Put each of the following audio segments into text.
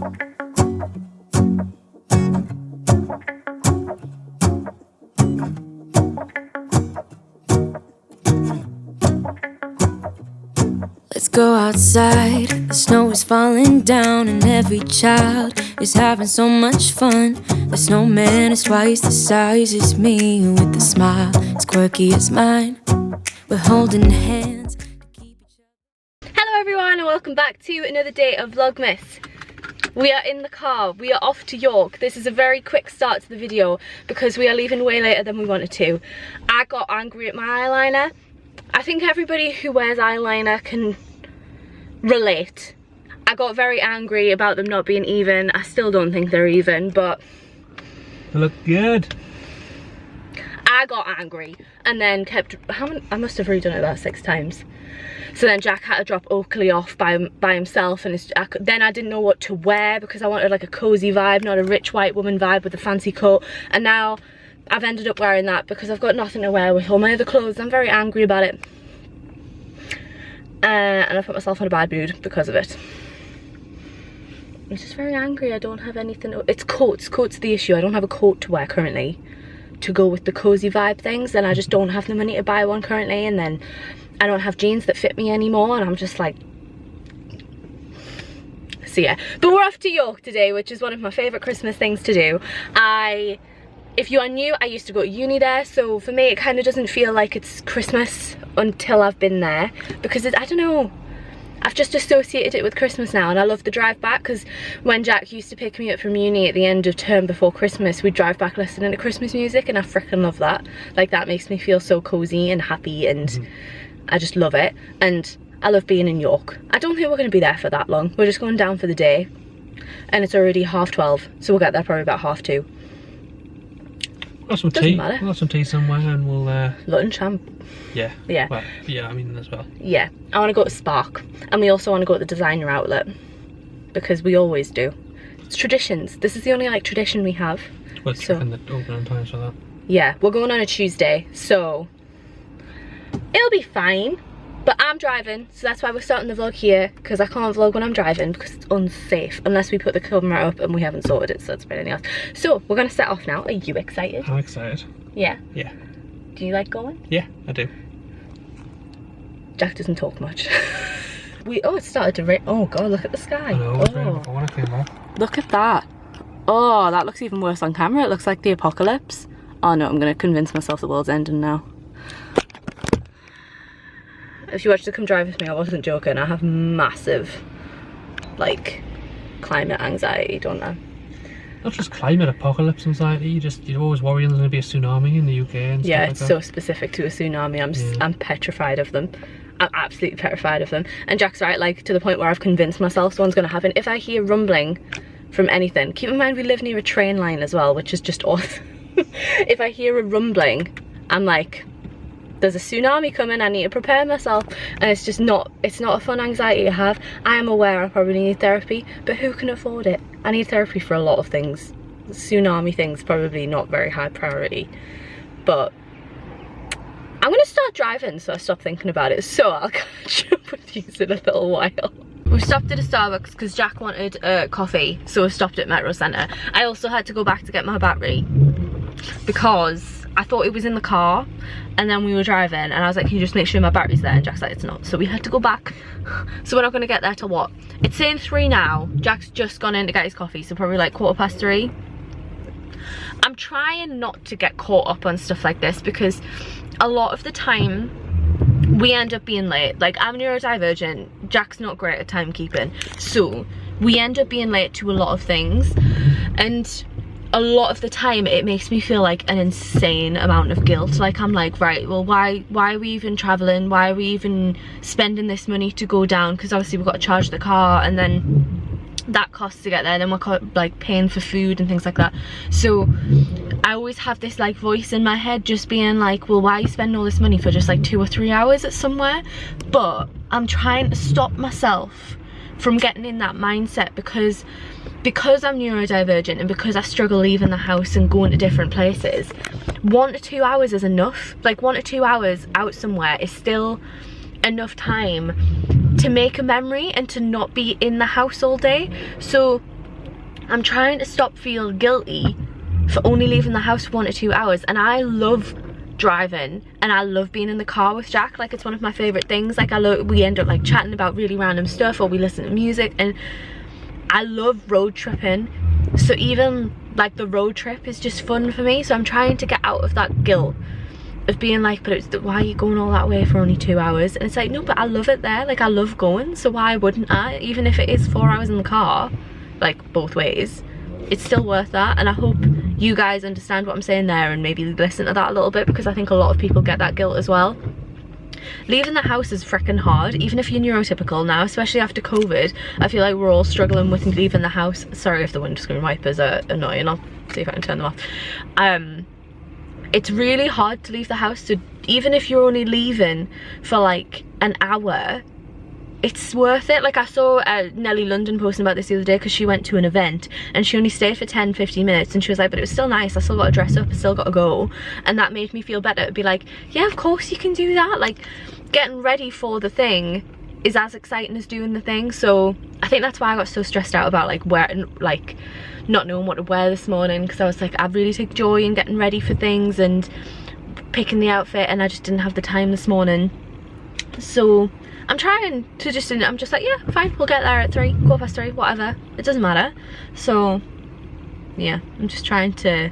Let's go outside, the snow is falling down and every child is having so much fun. The snowman is twice the size as me, with a smile as quirky as mine. We're holding hands to keep each other. Hello everyone and welcome back to another day of Vlogmas. We are in the car, we are off to York. This is a very quick start to the video because we are leaving way later than we wanted to. I got angry at my eyeliner. I think everybody who wears eyeliner can relate. I got very angry about them not being even. I still don't think they're even, but they look good. I got angry and then kept, I must have redone it about 6 times. So then Jack had to drop Oakley off by himself, and then I didn't know what to wear because I wanted like a cozy vibe, not a rich white woman vibe with a fancy coat. And now I've ended up wearing that because I've got nothing to wear with all my other clothes. I'm very angry about it. And I put myself in a bad mood because of it. I'm just very angry. I don't have anything. It's coats. Coats are the issue. I don't have a coat to wear currently to go with the cozy vibe things, and I just don't have the money to buy one currently, and then I don't have jeans that fit me anymore, and I'm just like, so yeah. But we're off to York today, which is one of my favourite Christmas things to do. If you are new, I used to go to uni there, so for me it kind of doesn't feel like it's Christmas until I've been there, because I don't know, I've just associated it with Christmas now, and I love the drive back, because when Jack used to pick me up from uni at the end of term before Christmas, we'd drive back listening to Christmas music, and I freaking love that. Like, that makes me feel so cozy and happy, and I just love it. And I love being in York. I don't think we're going to be there for that long. We're just going down for the day, and it's already 12:30, so we'll get there probably about 2:30. We'll have some tea. We'll have some tea somewhere, and we'll lunch. Yeah. Well, yeah, I mean as well. Yeah, I want to go to Spark, and we also want to go to the designer outlet because we always do. It's traditions. This is the only like tradition we have. Well, it's checking the opening times for that. Yeah, we're going on a Tuesday, so it'll be fine. But I'm driving, so that's why we're starting the vlog here, because I can't vlog when I'm driving because it's unsafe unless we put the camera up, and we haven't sorted it, so it's anything else. So we're gonna set off now. Are you excited? I'm excited. Yeah. Yeah. Do you like going? Yeah, I do. Jack doesn't talk much. It started to rain. Oh god, look at the sky. I know, it's raining before when I came back. Look at that. Oh, that looks even worse on camera. It looks like the apocalypse. Oh no, I'm gonna convince myself the world's ending now. If you watched the Come Drive With Me, I wasn't joking. I have massive, like, climate anxiety, don't I? Not just climate, apocalypse anxiety. You're always worrying there's going to be a tsunami in the UK and yeah, stuff like it's that. so specific to a tsunami. I'm petrified of them. I'm absolutely petrified of them. And Jack's right, like, to the point where I've convinced myself one's going to happen. If I hear rumbling from anything, keep in mind we live near a train line as well, which is just awesome. If I hear a rumbling, I'm like, there's a tsunami coming, I need to prepare myself. And it's just not, it's not a fun anxiety to have. I am aware I probably need therapy, but who can afford it? I need therapy for a lot of things. The tsunami thing's probably not very high priority, but I'm gonna start driving so I stop thinking about it. So I'll catch up with you in a little while. We stopped at a Starbucks because Jack wanted a coffee, so we stopped at Metro Centre. I also had to go back to get my battery because I thought it was in the car, and then we were driving and I was like, can you just make sure my battery's there? And Jack's like, it's not. So we had to go back. So we're not going to get there till what? It's saying 3 now. Jack's just gone in to get his coffee, so probably like 3:15. I'm trying not to get caught up on stuff like this because a lot of the time we end up being late. Like, I'm neurodivergent, Jack's not great at timekeeping, so we end up being late to a lot of things, and a lot of the time it makes me feel like an insane amount of guilt. Like, I'm like, right, well, why are we even traveling? Why are we even spending this money to go down? Because obviously we've got to charge the car, and then that costs to get there, and then we're like paying for food and things like that. So I always have this like voice in my head just being like, well, why are you spending all this money for just like 2 or 3 hours at somewhere? But I'm trying to stop myself from getting in that mindset because I'm neurodivergent and because I struggle leaving the house and going to different places. 1 to 2 hours is enough. Like, 1 to 2 hours out somewhere is still enough time to make a memory and to not be in the house all day. So I'm trying to stop feeling guilty for only leaving the house for 1 to 2 hours. And I love driving and I love being in the car with Jack. Like, it's one of my favorite things. Like, we end up like chatting about really random stuff, or we listen to music, and I love road tripping. So even like the road trip is just fun for me. So I'm trying to get out of that guilt of being like, but why are you going all that way for only 2 hours? And it's like, no, but I love it there. Like, I love going, so why wouldn't I? Even if it is 4 hours in the car, like both ways, it's still worth that. And I hope you guys understand what I'm saying there and maybe listen to that a little bit, because I think a lot of people get that guilt as well. Leaving the house is freaking hard, even if you're neurotypical now, especially after COVID. I feel like we're all struggling with leaving the house. Sorry if the windscreen wipers are annoying, I'll see if I can turn them off. It's really hard to leave the house, so even if you're only leaving for like an hour, it's worth it. Like, I saw Nellie London posting about this the other day, because she went to an event and she only stayed for 10-15 minutes, and she was like, but it was still nice, I still got to dress up, I still got to go. And that made me feel better. It'd be like, yeah, of course you can do that. Like, getting ready for the thing is as exciting as doing the thing. So I think that's why I got so stressed out about like not knowing what to wear this morning, because I was like, I really take joy in getting ready for things and picking the outfit, and I just didn't have the time this morning. So I'm trying to I'm just like, yeah, fine, we'll get there at 3, 3:15, whatever, it doesn't matter. So yeah, I'm just trying to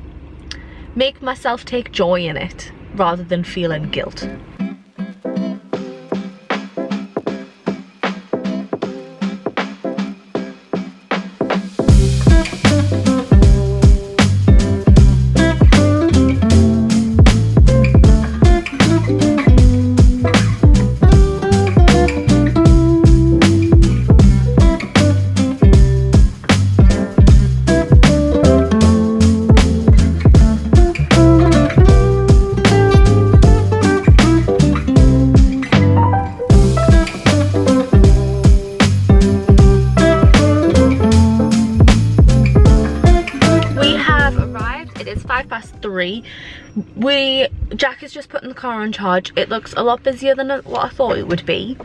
make myself take joy in it rather than feeling guilt. Jack is just putting the car on charge. It looks a lot busier than what I thought it would be.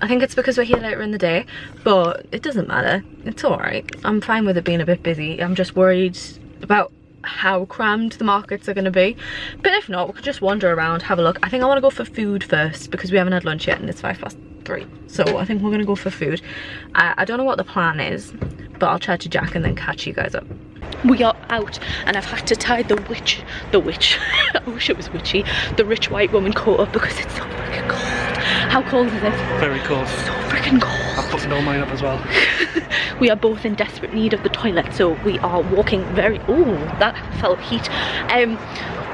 I think it's because we're here later in the day, but it doesn't matter. It's alright. I'm fine with it being a bit busy. I'm just worried about how crammed the markets are going to be. But if not, we could just wander around, have a look. I think I want to go for food first, because we haven't had lunch yet and it's 3:05. So I think we're going to go for food. I don't know what the plan is, but I'll chat to Jack and then catch you guys up. We are out, and I've had to tie the witch, I wish it was witchy, the rich white woman coat up, because it's so freaking cold. How cold is it? Very cold. So freaking cold. I've put all mine up as well. We are both in desperate need of the toilet, so we are walking that felt heat.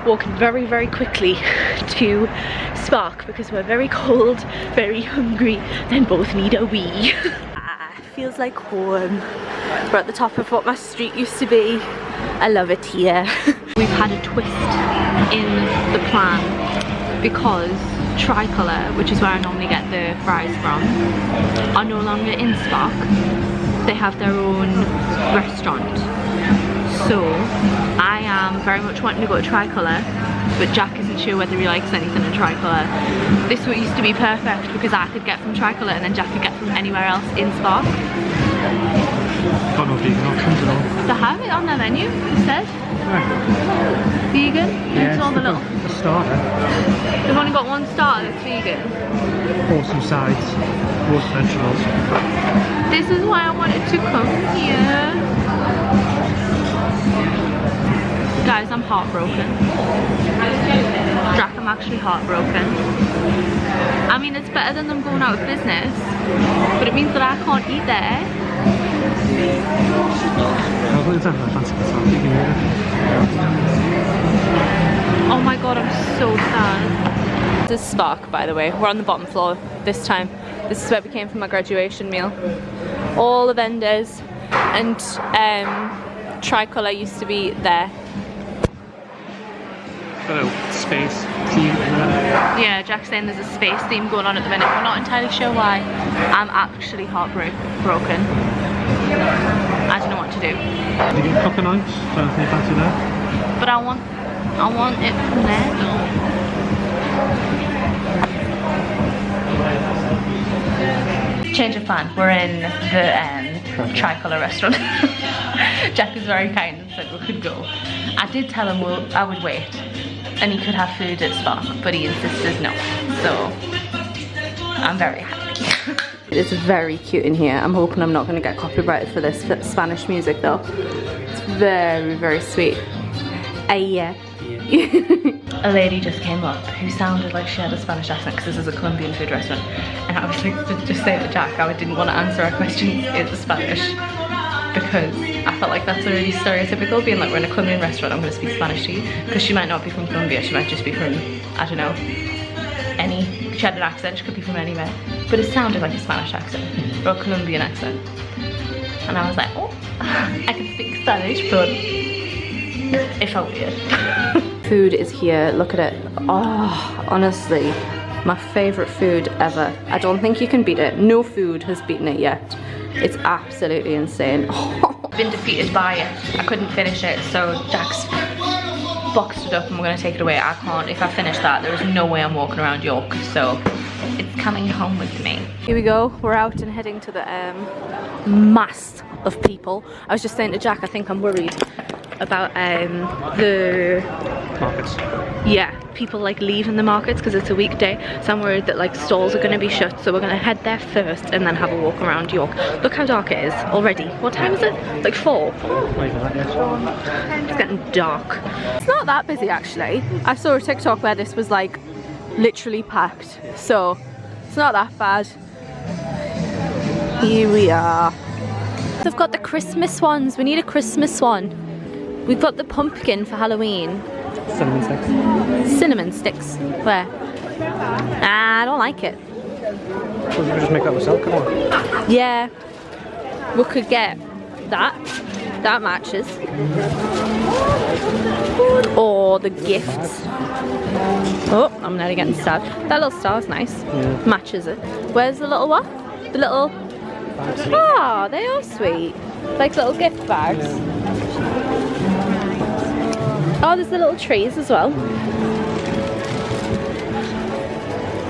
Walking very, very quickly to Spark, because we're very cold, very hungry, and both need a wee. Feels like home. We're at the top of what my street used to be. I love it here. We've had a twist in the plan, because Tricolour, which is where I normally get the fries from, are no longer in Spark. They have their own restaurant. So I am very much wanting to go to Tricolour, but Jack isn't sure whether he likes anything in Tricolour. This would used to be perfect, because I could get from Tricolour and then Jack could get from anywhere else in Spark. Got no vegan options at all. They have it on their menu instead. Yeah. Vegan? Yeah, it's all the little... a starter. They've only got one starter that's vegan. Awesome sides, roast vegetables. This is why I wanted to come here. Guys, I'm heartbroken. Jack, I'm actually heartbroken. I mean, it's better than them going out of business, but it means that I can't eat there. Oh my god, I'm so sad. This is Spark, by the way. We're on the bottom floor this time. This is where we came for my graduation meal. All the vendors, and Tricolour used to be there. A little space theme. Yeah, Jack's saying there's a space theme going on at the minute. We're not entirely sure why. I'm actually heartbroken. I don't know what to do. Did you get Cocker Spaniel? So I think fancy there. But I want it from there though. Change of plan. We're in the Tricolour restaurant. Jack was very kind and said we could go. I did tell him I would wait and he could have food at Spark, but he insisted no. So I'm very happy. It's very cute in here. I'm hoping I'm not going to get copyrighted for this Spanish music though. It's very, very sweet. Yeah. A lady just came up who sounded like she had a Spanish accent because this is a Colombian food restaurant, and I was like to just say to Jack I didn't want to answer her questions in Spanish because I felt like that's really stereotypical, being like we're in a Colombian restaurant, I'm going to speak Spanish to you, because she might not be from Colombia, she might just be from, I don't know, she had an accent, she could be from anywhere, but it sounded like a Spanish accent or a Colombian accent, and I was like, oh, I can speak Spanish, but it felt weird. Food is here, look at it. Oh, honestly, my favourite food ever. I don't think you can beat it. No food has beaten it yet. It's absolutely insane. I've been defeated by it. I couldn't finish it, so Jack's boxed it up and we're going to take it away. I can't. If I finish that, there is no way I'm walking around York, so it's coming home with me. Here we go. We're out and heading to the mass of people. I was just saying to Jack, I think I'm worried about the markets. Yeah, people like leaving the markets because it's a weekday, so I'm worried that like stalls are going to be shut, so we're going to head there first and then have a walk around York. Look how dark it is already. What time is it? Like 4? It's getting dark. It's not that busy actually. I saw a TikTok where this was like literally packed, so it's not that bad. Here we are. They've got the Christmas ones. We need a Christmas one. We've got the pumpkin for Halloween. Cinnamon sticks. Cinnamon sticks. Where? I don't like it. Well, we could just make that ourselves, come on. Yeah. We could get that. That matches. Or the gifts. Oh, I'm nearly getting stabbed. That little star's nice. Yeah. Matches it. Where's the little what? The little... Ah, oh, they are sweet. Like little gift bags. Yeah. Oh, there's the little trees as well.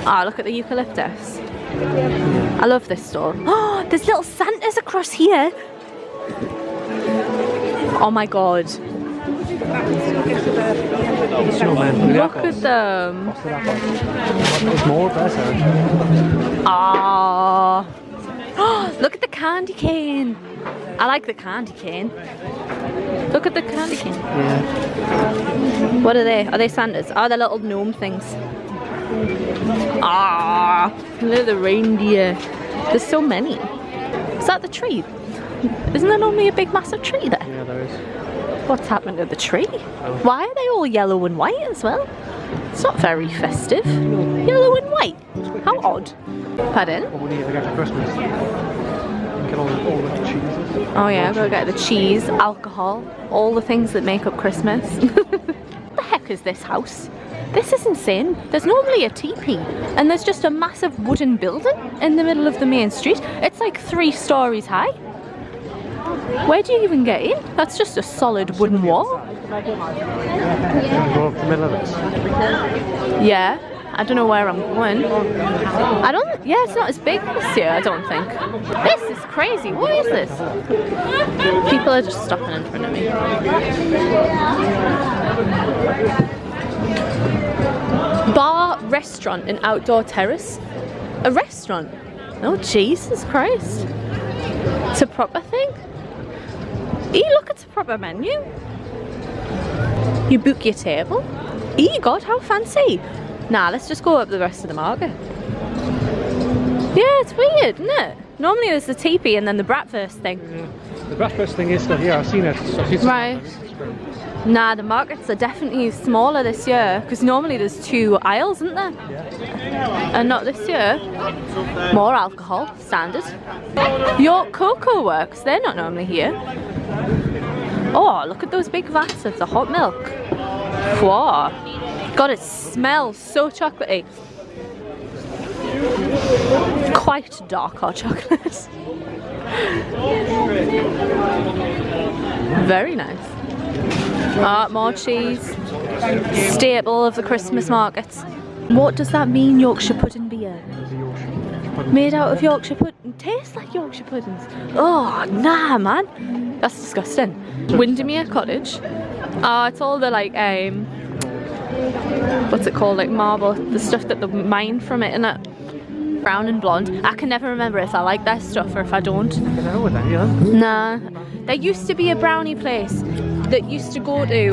Ah, oh, look at the eucalyptus. I love this store. Oh, there's little Santas across here. Oh my god. Look at them. There's more there. Ah. Oh, look at the candy cane. I like the candy cane. Look at the candy cane. Yeah. What are they? Are they Santas? Oh, they're little gnome things. Ah, look at the reindeer. There's so many. Is that the tree? Isn't there normally a big massive tree there? Yeah, there is. What's happened to the tree? Oh. Why are they all yellow and white as well? It's not very festive. Yellow and white. How odd. Pardon? What we need to get for Christmas. Get all the cheeses. Oh yeah, go get the cheese, alcohol, all the things that make up Christmas. What the heck is this house? This is insane. There's normally a teepee and there's just a massive wooden building in the middle of the main street. It's like 3 stories high. Where do you even get in? That's just a solid wooden wall. Go up the middle of this. Yeah. I don't know where I'm going. Yeah, it's not as big this year, I don't think. This is crazy. What is this? People are just stopping in front of me. Bar, restaurant, and outdoor terrace. A restaurant? Oh, Jesus Christ. It's a proper thing. Look, it's a proper menu. You book your table. God, how fancy. Nah, let's just go up the rest of the market. Yeah, it's weird, isn't it? Normally there's the teepee and then the bratwurst thing. Yeah. The bratwurst thing is still here, I've seen it. Right. Nah, the markets are definitely smaller this year because normally there's 2 aisles, isn't there? Yeah. And not this year. More alcohol, standard. York Cocoa Works, they're not normally here. Oh, look at those big vats of the hot milk. Wow. God, it smells so chocolatey. Quite dark hot chocolate. Very nice. Ah, more cheese. Staple of the Christmas markets. What does that mean, Yorkshire pudding beer? Made out of Yorkshire pudding? taste like Yorkshire puddings. Oh, nah, man. That's disgusting. Windermere Cottage. Oh, it's all the like, what's it called? Like marble, the stuff that they mine from it, innit? Brown and blonde. I can never remember if I like that stuff or if I don't. Nah. There used to be a brownie place that used to go to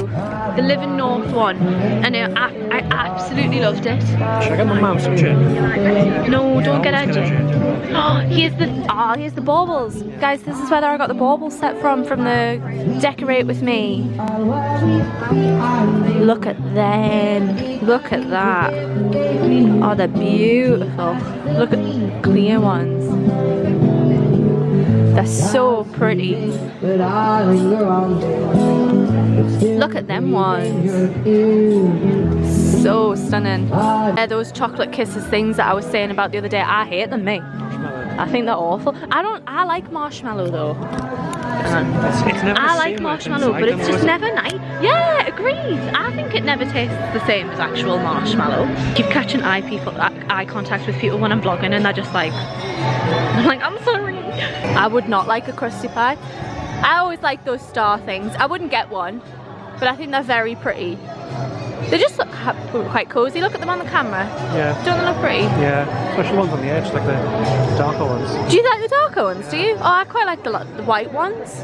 the Living North one, and I absolutely loved it. Should I get my mum some gin? No, don't get a gin. Oh, here's the baubles. Guys, this is where I got the baubles set from the Decorate With Me. Look at them. Look at that. Oh, they're beautiful. Look at the clear ones. They're so pretty. Look at them ones. So stunning. Those chocolate kisses things that I was saying about the other day, I hate them, mate. I think they're awful. I like marshmallow though. It's never I like marshmallow, but it's just never nice. Yeah, agreed. I think it never tastes the same as actual marshmallow. Keep catching eye contact with people when I'm vlogging, and they're just like, I'm sorry. I would not like a crusty pie. I always like those star things. I wouldn't get one, but I think they're very pretty. They just look quite cozy. Look at them on the camera. Yeah. Don't they look pretty? Yeah, especially ones on the edge, like the darker ones. Do you like the darker ones, do you? Oh, I quite like the white ones.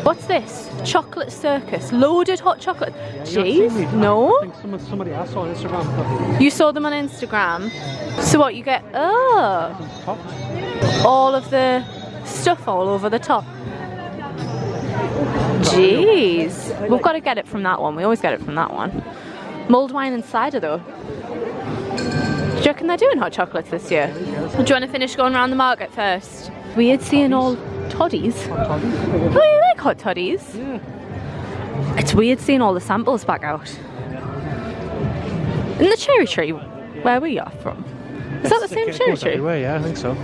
What's this? Chocolate circus. Loaded hot chocolate. Jeez, no? I think somebody I saw on Instagram. You saw them on Instagram? So what, you get, all of the stuff all over the top. Jeez. We've got to get it from that one. We always get it from that one. Mulled wine and cider though. Do you reckon they're doing hot chocolates this year? Do you want to finish going around the market first? Weird seeing all toddies. Oh, you like hot toddies? Yeah. It's weird seeing all the samples back out. In the cherry tree, where we are from. Is that the same cherry tree? Everywhere, yeah, I think so. I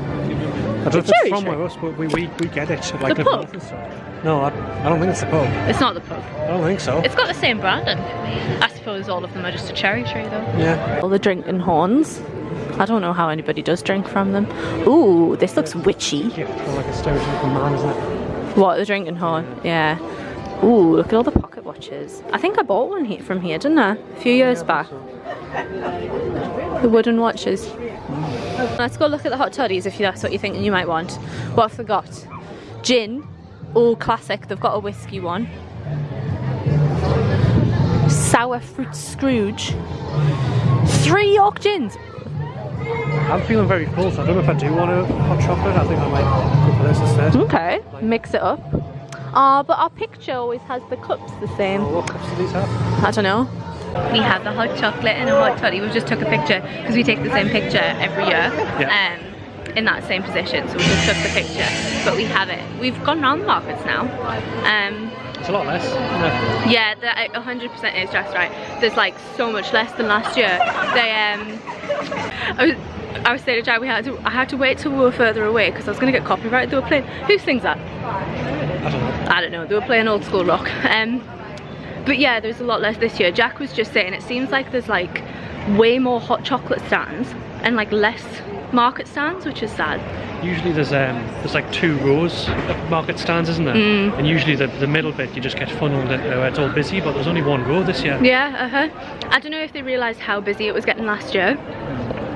don't know if it's from us, but we get it. Like the pub? No, I don't think it's the pub. It's not the pub. I don't think so. It's got the same branding. I suppose all of them are just a cherry tree though. Yeah. All the drinking horns. I don't know how anybody does drink from them. Ooh, this looks witchy. Yeah, it's like a stereotypical man, isn't it? What, the drinking horn? Yeah. Ooh, look at all the pocket watches. I think I bought one from here, didn't I? A few years back. The wooden watches. Let's go look at the hot toddies if that's what you're thinking you might want. What have they got? Gin. Oh, classic. They've got a whiskey one. Sour fruit Scrooge. 3 York gins. I'm feeling very full, so I don't know if I do want a hot chocolate. I think I might go for this instead. Okay, mix it up. But our picture always has the cups the same. Oh, what cups do these have? I don't know. We have the hot chocolate and a hot toddy. We just took a picture because we take the same picture every year. Yeah. In that same position, so we just took the picture. But we have it. We've gone round the markets now. It's a lot less. Yeah, 100% is just right. There's like so much less than last year. I was saying to Jai, I had to wait till we were further away because I was going to get copyrighted. They were playing. Who sings that? I don't know. They were playing old school rock. But yeah, there's a lot less this year. Jack was just saying it seems like there's like way more hot chocolate stands and like less market stands, which is sad. Usually there's like 2 rows of market stands, isn't there? And usually the middle bit you just get funneled where it's all busy, but there's only 1 row this year. Yeah, I don't know if they realised how busy it was getting last year.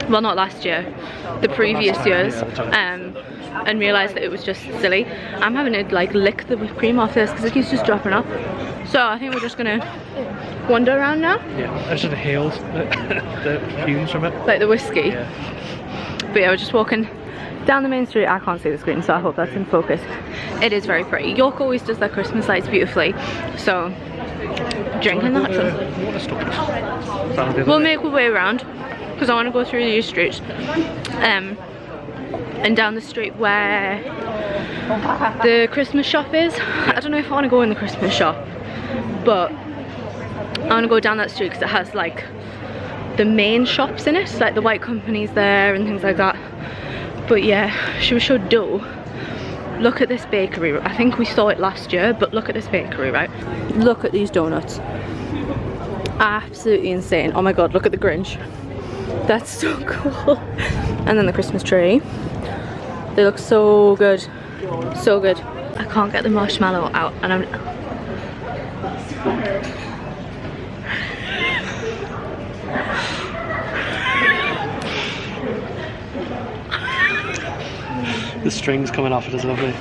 Well, not last year, the previous years, and realised that it was just silly. I'm having to like lick the whipped cream off this because it keeps just dropping off. So I think we're just gonna wander around now. Yeah, I just inhaled the fumes from it. Like the whiskey. Yeah. But yeah, we're just walking down the main street. I can't see the screen, so I hope that's in focus. It is very pretty. York always does their Christmas lights beautifully, so drinking that. We'll make our way around because I want to go through these streets and down the street where the Christmas shop is. I don't know if I want to go in the Christmas shop, but I want to go down that street because it has like the main shops in it, like the white companies there and things like that. But yeah, we should do. Look at this bakery. I think we saw it last year, but look at this bakery, right? Look at these donuts. Absolutely insane. Oh my god, look at the Grinch. That's so cool. And then the Christmas tree. They look so good. So good. I can't get the marshmallow out and I'm... The string's coming off it is lovely.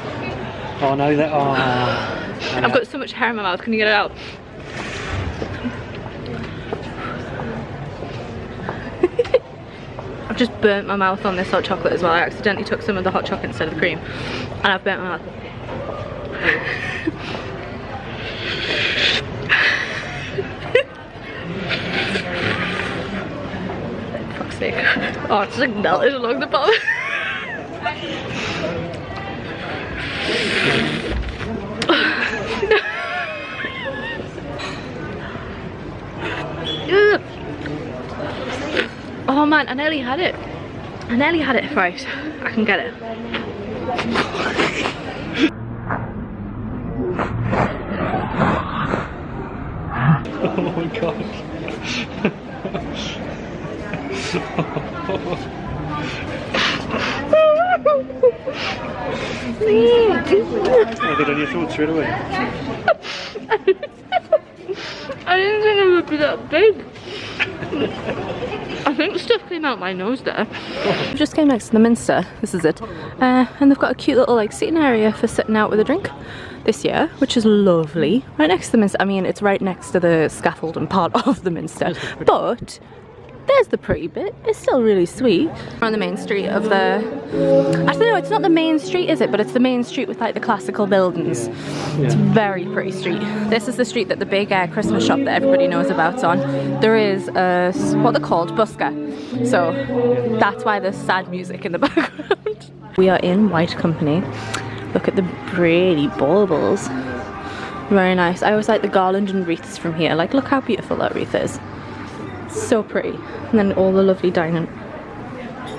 Oh no, that. Oh. I've got so much hair in my mouth. Can you get it out? I've just burnt my mouth on this hot chocolate as well. I accidentally took some of the hot chocolate instead of the cream, and I've burnt my mouth. Fuck's sake! Oh, it's like melted along the bottom. Oh man, I nearly had it. I nearly had it. Right, I can get it. Oh my god. Oh, did on your throat straight away? I didn't think it would be that big. I think stuff came out my nose there. We just came next to the Minster, this is it. And they've got a cute little like seating area for sitting out with a drink this year, which is lovely. Right next to the Minster. I mean, it's right next to the scaffolding part of the Minster, but there's the pretty bit. It's still really sweet. We're on the main street of the... I don't know, it's not the main street, is it? But it's the main street with like the classical buildings. It's a very pretty street. This is the street that the big Christmas shop that everybody knows about's on. There is a, what they're called, busker. So that's why there's sad music in the background. We are in White Company. Look at the pretty baubles. Very nice. I always like the garland and wreaths from here. Like, look how beautiful that wreath is. So pretty. And then all the lovely dining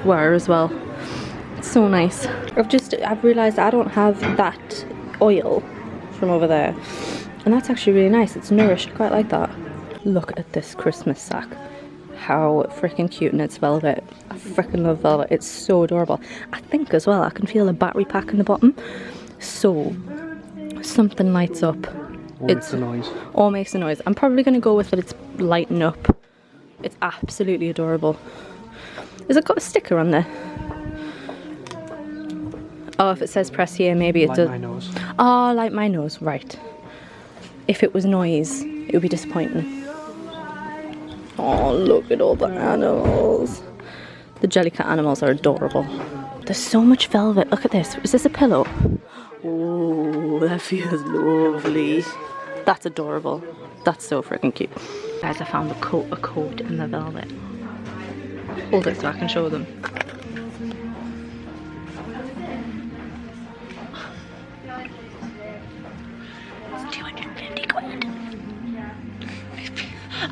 ware as well. It's so nice. I've realised I don't have that oil from over there, and that's actually really nice. It's Nourish. I quite like that. Look at this Christmas sack. How freaking cute, and it's velvet. I freaking love velvet. It's so adorable. I think as well I can feel a battery pack in the bottom, so something lights up. Or makes a noise. Or makes a noise. I'm probably going to go with that it's lighting up. It's absolutely adorable. Has it got a sticker on there? Oh, if it says press here, maybe it does. Like my nose. Oh, like my nose, right. If it was noise, it would be disappointing. Oh, look at all the animals. The Jellycat animals are adorable. There's so much velvet. Look at this. Is this a pillow? Oh, that feels lovely. That's adorable. That's so freaking cute. Guys, I found a coat in the velvet. Hold it so I can show them. It's 250 quid.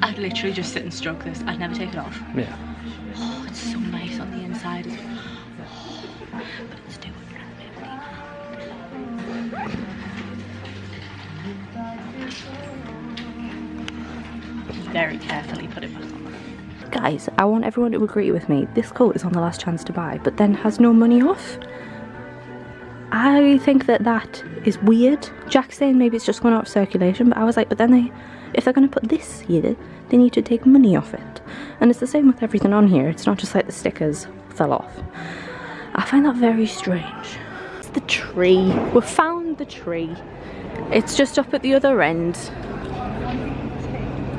I'd literally just sit and stroke this. I'd never take it off. Yeah. Oh, it's so nice on the inside as well. Oh, but it's 250. Very carefully put it back on. Guys, I want everyone to agree with me. This coat is on the last chance to buy, but then has no money off. I think that is weird. Jack's saying maybe it's just going out of circulation, but I was like, but then if they're going to put this here, they need to take money off it. And it's the same with everything on here. It's not just like the stickers fell off. I find that very strange. It's the tree. We've found the tree. It's just up at the other end.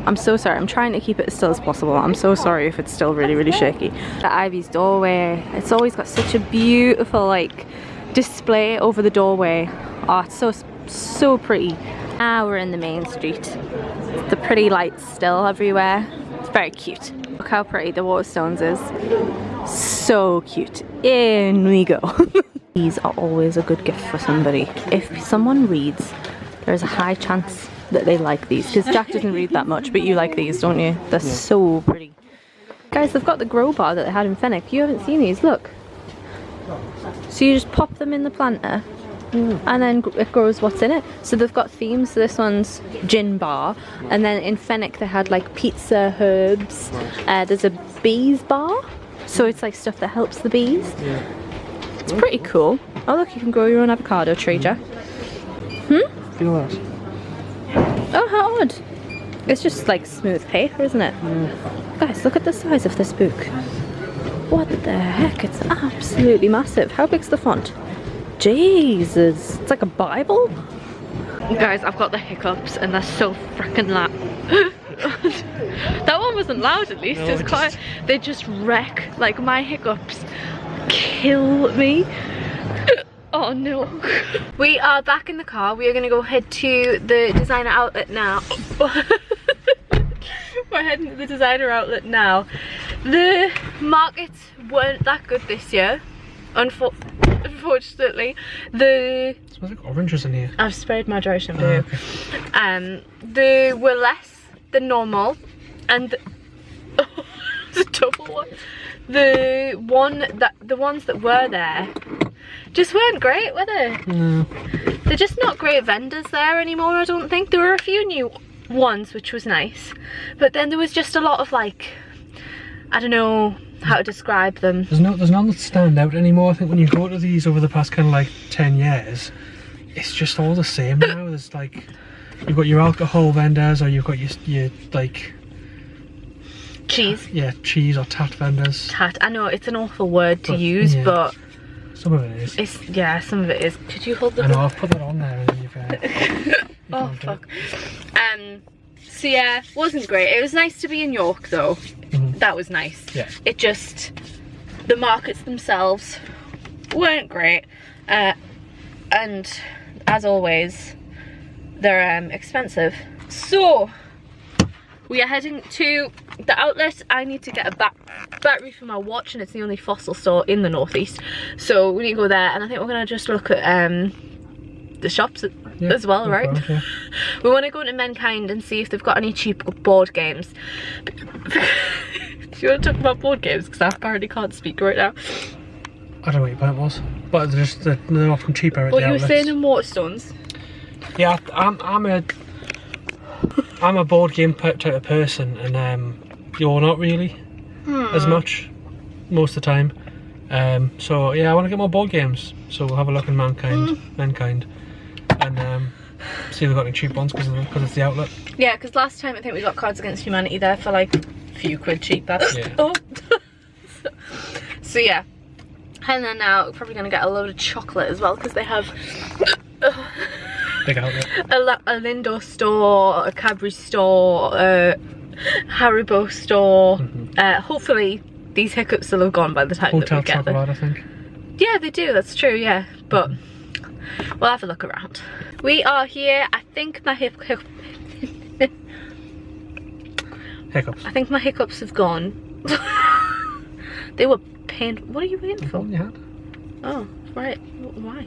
I'm so sorry, I'm trying to keep it as still as possible. I'm so sorry if it's still really, really shaky. The Ivy's doorway, it's always got such a beautiful like display over the doorway. Oh, it's so pretty. Now we're in the main street. The pretty lights still everywhere. It's very cute. Look how pretty the Waterstones is. So cute. In we go. These are always a good gift for somebody. If someone reads, there's a high chance that they like these, because Jack doesn't read that much, but you like these, don't you? They're so pretty. Guys, they've got the grow bar that they had in Fenwick. You haven't seen these, look. So you just pop them in the planter and then it grows what's in it. So they've got themes. So this one's gin bar, and then in Fenwick they had like pizza, herbs. There's a bees bar, so it's like stuff that helps the bees. It's pretty cool. Oh look, you can grow your own avocado tree, Jack. Feel that? Oh, how odd. It's just like smooth paper, isn't it? Guys, look at the size of this book. What the heck? It's absolutely massive. How big's the font? Jesus, it's like a Bible. Guys, I've got the hiccups and they're so freaking loud. That one wasn't loud at least. No, It's quite. They just wreck. Like my hiccups kill me. Oh no. We are back in the car. We are going to go head to the designer outlet now. We're heading to the designer outlet now. The markets weren't that good this year, unfortunately. It smells like oranges in here. I've sprayed my dry shampoo. Okay. They were less than normal, and the double one. The ones that were there just weren't great, were they? No. They're just not great vendors there anymore, I don't think. There were a few new ones, which was nice, but then there was just a lot of like, I don't know how to describe them. There's none that stand out anymore. I think when you go to these over the past kind of like 10 years, it's just all the same now. There's like, you've got your alcohol vendors, or you've got your like cheese. Yeah, cheese or tat vendors. Tat. I know it's an awful word to use, yeah. But some of it is. It's, yeah, some of it is. Could you hold the? I know. I've put that on there, and then you've. Oh fuck. So yeah, wasn't great. It was nice to be in York though. That was nice. Yeah. It just, the markets themselves weren't great, and as always, they're expensive. So we are heading to the outlet. I need to get a battery for my watch, and it's the only fossil store in the northeast. So we need to go there, and I think we're gonna just look at the shops as well, right? Point, yeah. We want to go into Mankind and see if they've got any cheap board games. Do you want to talk about board games? Because I apparently can't speak right now. I don't know what your point was, but they're often cheaper at the outlets. What you were saying in Waterstones? Yeah, I'm a board game type of person, and you're not really as much most of the time. So yeah, I want to get more board games. So we'll have a look in Mankind, and see if we've got any cheap ones because it's the outlet. Yeah, because last time I think we got Cards Against Humanity there for like a few quid cheaper. Yeah. Oh. So yeah, and then now we're probably gonna get a load of chocolate as well because they have big outlet. A Lindo store, a Cadbury store, a Haribo store. Hopefully these hiccups will have gone by the time Hotel that we get them. I think. Yeah, they do. That's true. Yeah, but we'll have a look around. We are here. I think my hiccups. I think my hiccups have gone. They were painful. What are you waiting for? You had. Oh, right. Why?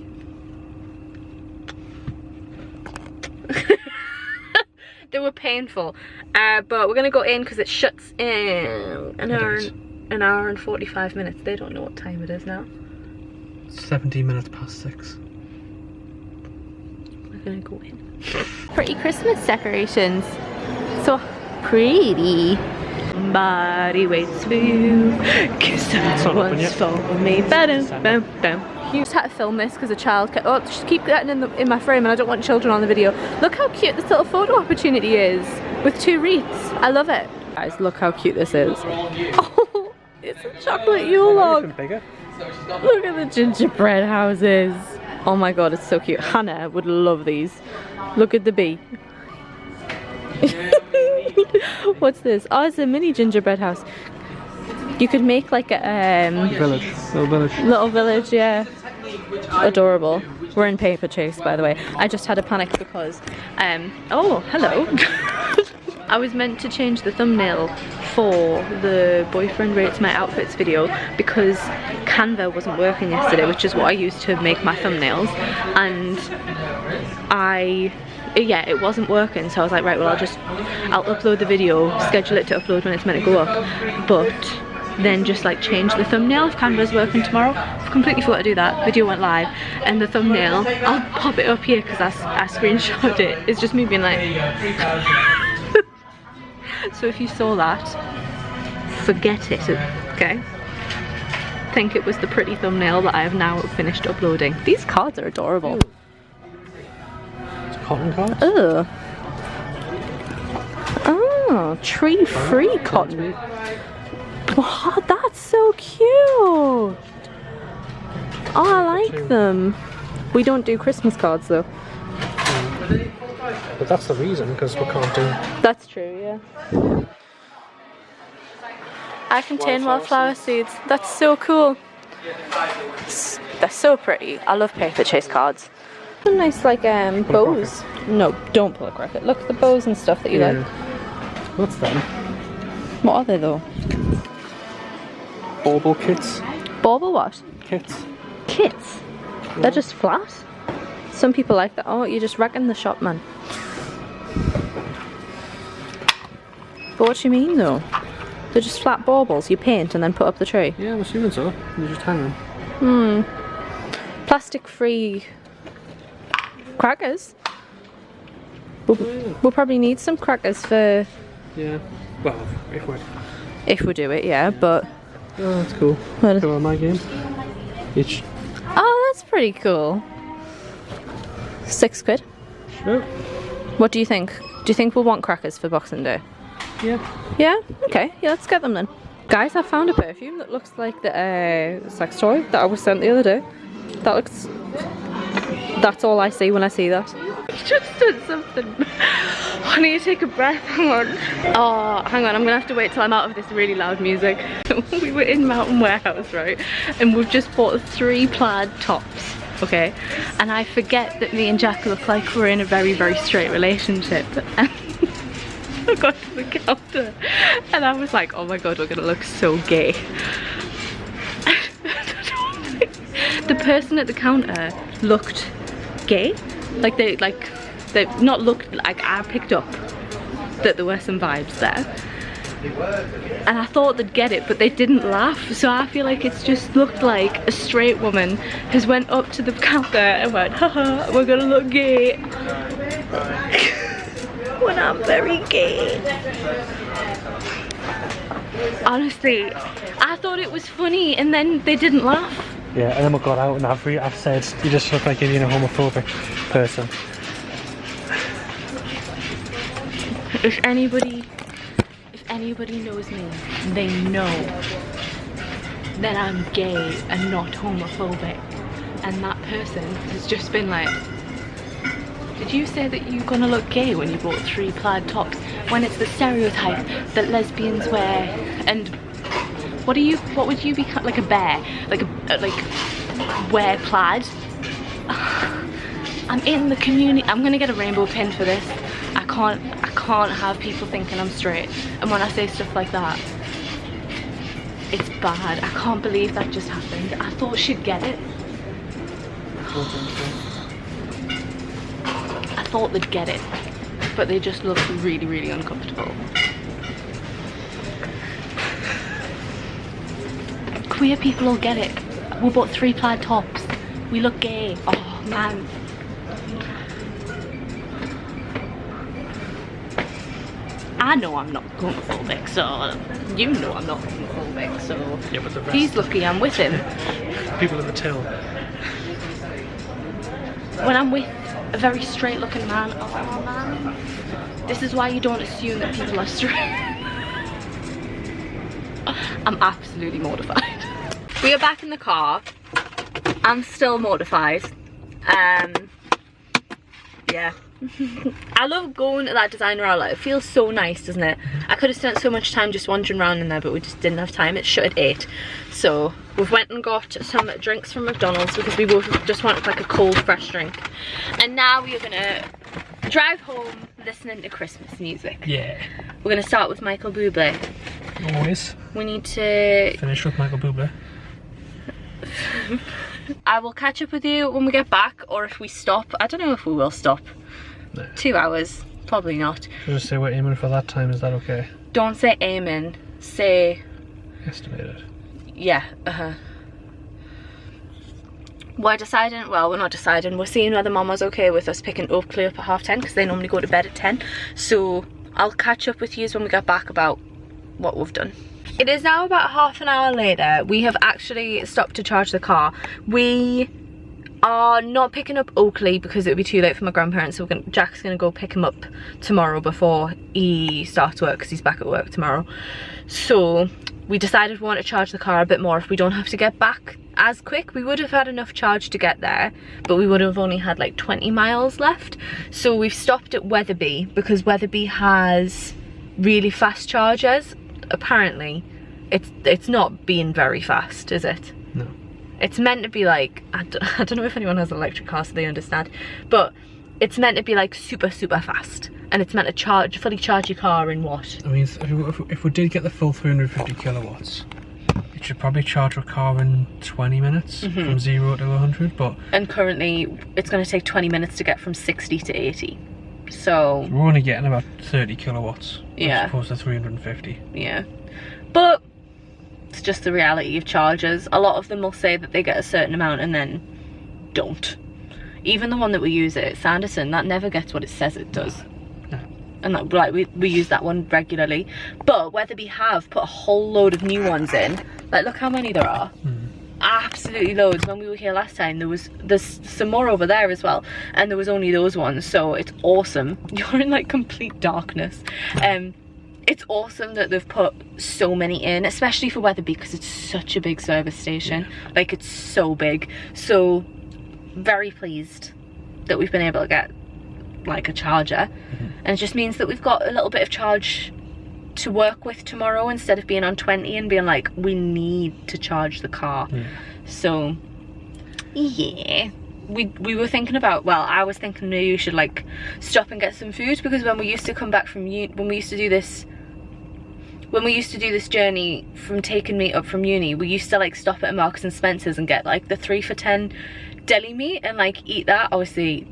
They were painful. But we're gonna go in because it shuts in an hour and 45 minutes. They don't know what time it is now. 17 minutes past 6. We're gonna go in. Pretty Christmas decorations. So pretty. Body waits for you. Kiss that once for me. Bam, bam, bam. You just had to film this because a child kept, oh, just keep getting in my frame, and I don't want children on the video. Look how cute this little photo opportunity is with 2 wreaths. I love it. Guys, look how cute this is. Oh, it's a chocolate Yule log. Look at the gingerbread houses. Oh my god, it's so cute. Hannah would love these. Look at the bee. What's this? Oh, it's a mini gingerbread house. You could make like a little village, yeah. Adorable. We're in Paper Chase, by the way. I just had a panic because oh, hello. I was meant to change the thumbnail for the boyfriend rates my outfits video because Canva wasn't working yesterday, which is what I used to make my thumbnails, and yeah, it wasn't working, so I was like, right, well I'll upload the video, schedule it to upload when it's meant to go up, but then just like change the thumbnail if Canva's working tomorrow. I've completely forgot to do that. Video went live, and the thumbnail, I'll pop it up here because I screenshot it. It's just me being like so if you saw that, forget it, okay? think it was the pretty thumbnail that I have now finished uploading. These cards are adorable. It's cotton cards? Ugh. Oh, tree-free cotton. Wow, that's so cute. Oh, I like them. We don't do Christmas cards though. But that's the reason, because we can't do... That's true, yeah. I contain wildflower seeds. That's so cool. They're so pretty. I love paper chase cards. Some nice like bows. No, don't pull a cricket. Look at the bows and stuff that you like. What's that? What are they though? Bauble kits. Bauble what? Kits. Kits? They're just flat? Some people like that. Oh, you're just wrecking the shop, man. But what do you mean though? They're just flat baubles you paint and then put up the tree? Yeah, I'm assuming so. You just hang them. Plastic free crackers. We'll probably need some crackers for... Yeah. Well, if we do it, yeah, but... Oh, that's cool. Go on my game. Each. Oh, that's pretty cool. £6. Sure. What do you think? Do you think we'll want crackers for Boxing Day? Yeah. Yeah? Okay, yeah, let's get them then. Guys, I found a perfume that looks like the sex toy that I was sent the other day. That looks... That's all I see when I see that. Just did something. I need to take a breath, hang on. Oh, hang on, I'm gonna have to wait till I'm out of this really loud music. We were in Mountain Warehouse, right? And we've just bought 3 plaid tops, okay? And I forget that me and Jack look like we're in a very, very straight relationship. And I got to the counter and I was like, oh my god, we're gonna look so gay. The person at the counter looked gay. Like they not looked like, I picked up that there were some vibes there. And I thought they'd get it, but they didn't laugh. So I feel like it's just looked like a straight woman has went up to the counter and went, haha, we're gonna look gay. When I'm very gay. Honestly, I thought it was funny and then they didn't laugh. Yeah, and then we got out and I've said, you just look like you're being a homophobic person. If anybody knows me, they know that I'm gay and not homophobic. And that person has just been like, did you say that you're gonna look gay when you bought 3 plaid tops? When it's the stereotype that lesbians wear, and what would you be, like a bear? Like wear plaid? I'm in the community. I'm gonna get a rainbow pin for this. I can't have people thinking I'm straight. And when I say stuff like that, it's bad. I can't believe that just happened. I thought she'd get it. I thought they'd get it, but they just looked really, really uncomfortable. Queer people will get it. We bought 3 plaid tops. We look gay. Oh man. I know I'm not homophobic, so you know I'm not homophobic, so yeah, but the rest, he's lucky I'm with him. People in the till. When I'm with a very straight looking man, oh man, this is why you don't assume that people are straight. I'm absolutely mortified. We are back in the car. I'm still mortified. Yeah. I love going to that designer outlet. It feels so nice, doesn't it? I could have spent so much time just wandering around in there, but we just didn't have time. It shut at 8. So we've went and got some drinks from McDonald's because we both just wanted like a cold, fresh drink. And now we are gonna drive home listening to Christmas music. Yeah. We're gonna start with Michael Bublé. Always. We need to finish with Michael Bublé. I will catch up with you when we get back, or if we stop. I don't know if we will stop. No. 2 hours, probably not. Just say we're aiming for that time, is that okay? Don't say aiming, say... estimated. Yeah, We're deciding, well, we're not deciding, we're seeing whether Mama's okay with us picking Oakley up at 10:30 because they normally go to bed at 10. So I'll catch up with you when we get back about what we've done. It is now about half an hour later. We have actually stopped to charge the car. We are not picking up Oakley because it would be too late for my grandparents, so Jack's gonna go pick him up tomorrow before he starts work, because he's back at work tomorrow. So we decided we want to charge the car a bit more if we don't have to get back as quick. We would have had enough charge to get there, but we would have only had like 20 miles left. So we've stopped at Wetherby because Wetherby has really fast chargers. Apparently it's not being very fast, is it? No. It's meant to be like, I don't know if anyone has an electric car so they understand, but it's meant to be like super fast, and it's meant to fully charge your car in what? I mean, if we did get the full 350 kilowatts, it should probably charge a car in 20 minutes from 0 to 100, but... And currently it's going to take 20 minutes to get from 60 to 80. So we're only getting about 30 kilowatts yeah, as opposed to 350. Yeah, but it's just the reality of chargers. A lot of them will say that they get a certain amount and then don't. Even the one that we use at Sanderson, that never gets what it says it does. No. And that, like, we use that one regularly. But Wetherby have put a whole load of new ones in. Like, look how many there are. Absolutely loads. When we were here last time, there's some more over there as well, and there was only those ones, so it's awesome. You're in like complete darkness. It's awesome that they've put so many in, especially for Wetherby, because it's such a big service station. Yeah. Like, it's so big. So very pleased that we've been able to get like a charger, and it just means that we've got a little bit of charge to work with tomorrow instead of being on 20 and being like, we need to charge the car. So yeah, we were thinking about, well, I was thinking maybe we should like stop and get some food, because when we used to come back from when we used to do this journey from taking me up from uni, we used to like stop at Marks and Spencer's and get like the 3 for $10 deli meat and like eat that. Obviously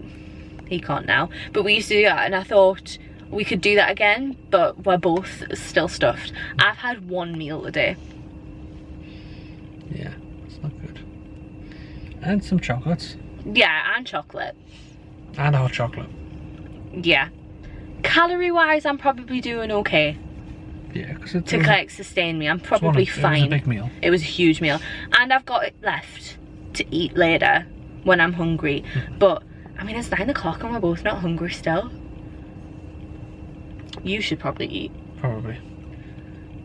he can't now, but we used to do that, and I thought we could do that again, but we're both still stuffed. I've had one meal a day. Yeah, it's not good. And some chocolates. Yeah, and chocolate. And hot chocolate. Yeah. Calorie wise, I'm probably doing okay. Yeah, because to like sustain me, I'm probably fine. It was a big meal. It was a huge meal, and I've got it left to eat later when I'm hungry. But I mean, it's 9 o'clock and we're both not hungry still. You should probably eat. Probably.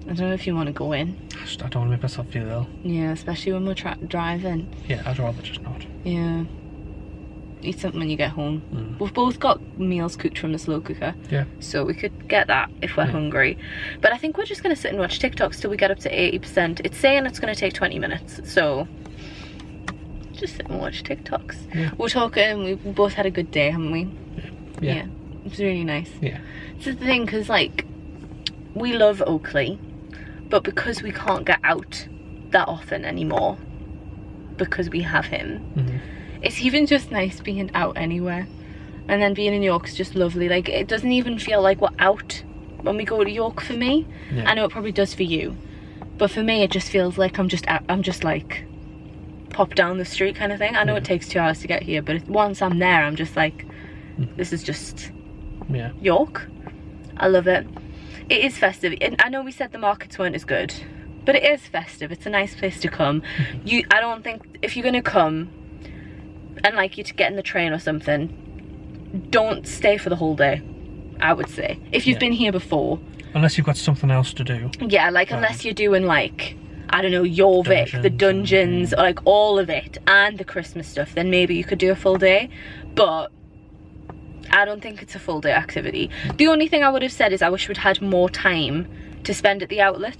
I don't know if you want to go in. I don't want to make myself feel ill. Yeah, especially when we're driving. Yeah, I'd rather just not. Yeah. Eat something when you get home. We've both got meals cooked from the slow cooker. Yeah. So we could get that if we're hungry. But I think we're just going to sit and watch TikToks till we get up to 80%. It's saying it's going to take 20 minutes. So just sit and watch TikToks. Yeah. We're talking, we both had a good day, haven't we? Yeah. It was really nice. Yeah. It's the thing, because like, we love Oakley, but because we can't get out that often anymore, because we have him, it's even just nice being out anywhere. And then being in York's just lovely. Like, it doesn't even feel like we're out when we go to York for me. Yeah. I know it probably does for you, but for me it just feels like I'm just like pop down the street kind of thing. I know it takes 2 hours to get here, but once I'm there, I'm just like, this is just York. I love it. It is festive. And I know we said the markets weren't as good, but it is festive. It's a nice place to come. I don't think, if you're gonna come and like you to get in the train or something, don't stay for the whole day, I would say. If you've been here before. Unless you've got something else to do. Yeah, like unless you're doing like, I don't know, Jorvik, the dungeons, or like all of it, and the Christmas stuff, then maybe you could do a full day. But I don't think it's a full day activity. The only thing I would have said is I wish we'd had more time to spend at the outlet.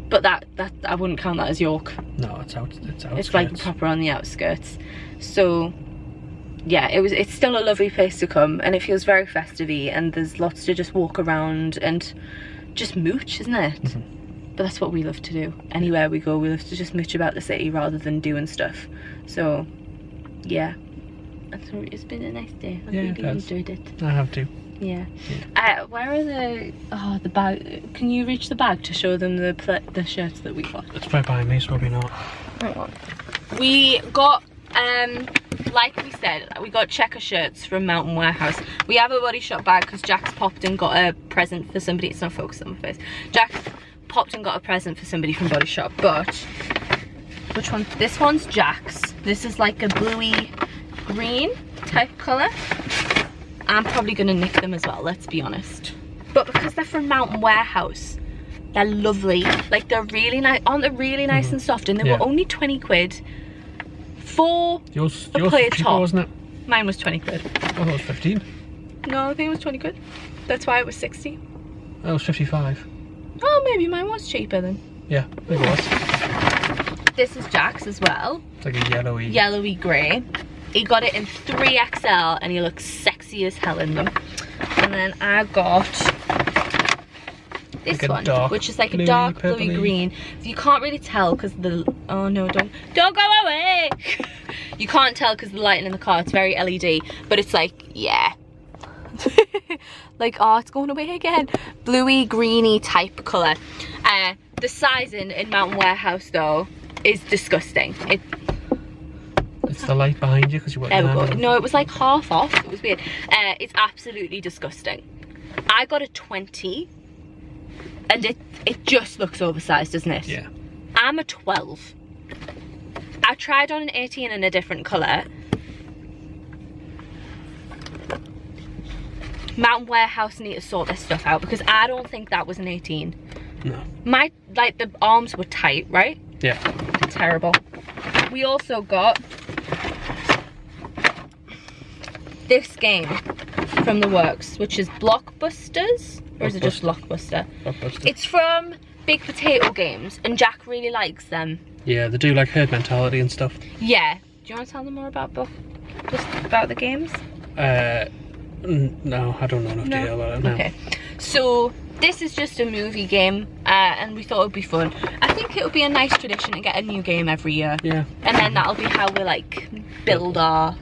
But that I wouldn't count that as York. No, it's outskirts. It's like proper on the outskirts. So yeah, it's still a lovely place to come, and it feels very festive-y, and there's lots to just walk around and just mooch, isn't it? But that's what we love to do. Anywhere we go, we love to just mooch about the city rather than doing stuff. So yeah, it's been a nice day. I really enjoyed it. I have to. Yeah. Where are the bag? Can you reach the bag to show them the shirts that we got? It's right behind me, so probably not. Hang on. We got like we said, we got checker shirts from Mountain Warehouse. We have a Body Shop bag because Jack's popped and got a present for somebody. It's not focused on my face. Jack popped and got a present for somebody from Body Shop, but which one? This one's Jack's. This is like a bluey green type colour. I'm probably gonna nick them as well, let's be honest. But because they're from Mountain Warehouse, they're lovely. Like, they're really nice. Aren't they really nice and soft? And they were only 20 quid for yours a player cheaper, top. wasn't it? Mine was 20 quid. I thought it was 15. No, I think it was 20 quid. That's why it was 60. That was 55. Oh, maybe mine was cheaper then. Yeah, I think it was. This is Jack's as well. It's like a yellowy grey. He got it in 3XL and he looks sexy as hell in them. And then I got this like one, which is like a dark bluey green. You can't really tell because the, oh no, don't go away. You can't tell because the lighting in the car, it's very LED, but it's like, yeah. Like, oh, it's going away again. Bluey greeny type colour. The sizing in Mountain Warehouse though is disgusting. It's the light behind you because you There we go. No, it was like half off. It was weird. It's absolutely disgusting. I got a 20 and it just looks oversized, doesn't it? Yeah. I'm a 12. I tried on an 18 in a different colour. Mountain Warehouse need to sort their stuff out because I don't think that was an 18. No. My, like, the arms were tight, right? Yeah. Terrible. We also got this game from the works, which is Blockbusters, or is it just Blockbuster? Blockbuster. It's from Big Potato Games, and Jack really likes them. Yeah, they do like herd mentality and stuff. Yeah. Do you want to tell them more about just about the games? No, I don't know enough detail about it. No. Okay. So this is just a movie game, and we thought it would be fun. I think it would be a nice tradition to get a new game every year. Yeah. And then that'll be how we like build our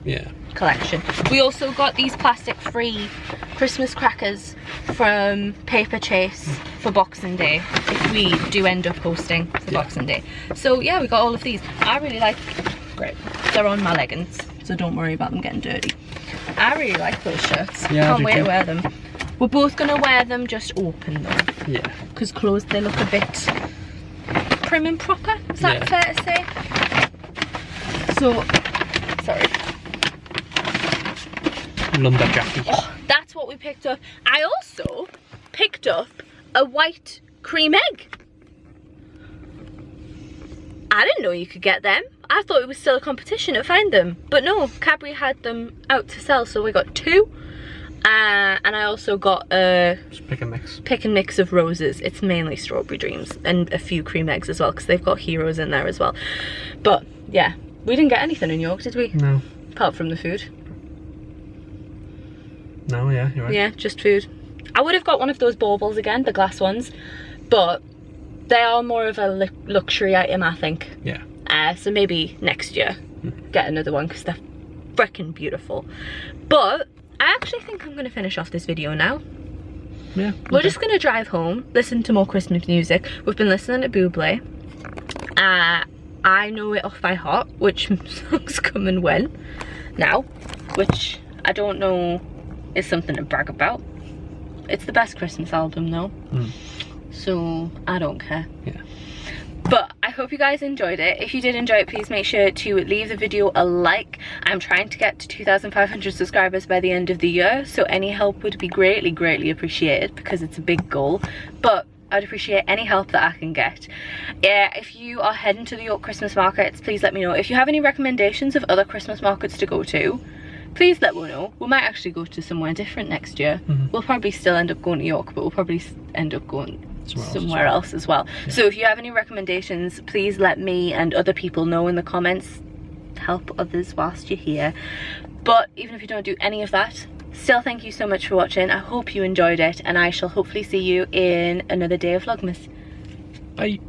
collection. We also got these plastic-free Christmas crackers from Paper Chase for Boxing Day, if we do end up hosting for Boxing Day. So yeah, we got all of these. I really like, great, they're on my leggings, so don't worry about them getting dirty. I really like those shirts. Yeah, can't wait to wear them. We're both gonna wear them just open though. Yeah. Because closed, they look a bit prim and proper. Is that fair to say? So, sorry. Lumberjacky. Oh, that's what we picked up. I also picked up a white cream egg. I didn't know you could get them. I thought it was still a competition to find them, but no, Cadbury had them out to sell, so we got 2. And I also got a pick and mix of roses. It's mainly strawberry dreams and a few cream eggs as well, because they've got heroes in there as well. But yeah, we didn't get anything in York, did we? No. Apart from the food. No, yeah, you're right. Yeah, just food. I would have got one of those baubles again, the glass ones, but they are more of a luxury item, I think. Yeah. So maybe next year get another one, because they're freaking beautiful. But I actually think I'm going to finish off this video now. Yeah. We're just going to drive home, listen to more Christmas music. We've been listening to Bublé. I know it off by heart, which songs come and when now, which I don't know is something to brag about. It's the best Christmas album though. So I don't care. Yeah. But I hope you guys enjoyed it. If you did enjoy it, please make sure to leave the video a like. I'm trying to get to 2,500 subscribers by the end of the year, so any help would be greatly, greatly appreciated, because it's a big goal. But I'd appreciate any help that I can get. Yeah, if you are heading to the York Christmas markets, please let me know. If you have any recommendations of other Christmas markets to go to, please let me know. We might actually go to somewhere different next year. We'll probably still end up going to York, but we'll probably end up going somewhere else as well. Yeah. So if you have any recommendations, please let me and other people know in the comments. Help others whilst you're here. But even if you don't do any of that, still thank you so much for watching. I hope you enjoyed it, and I shall hopefully see you in another day of Vlogmas. Bye.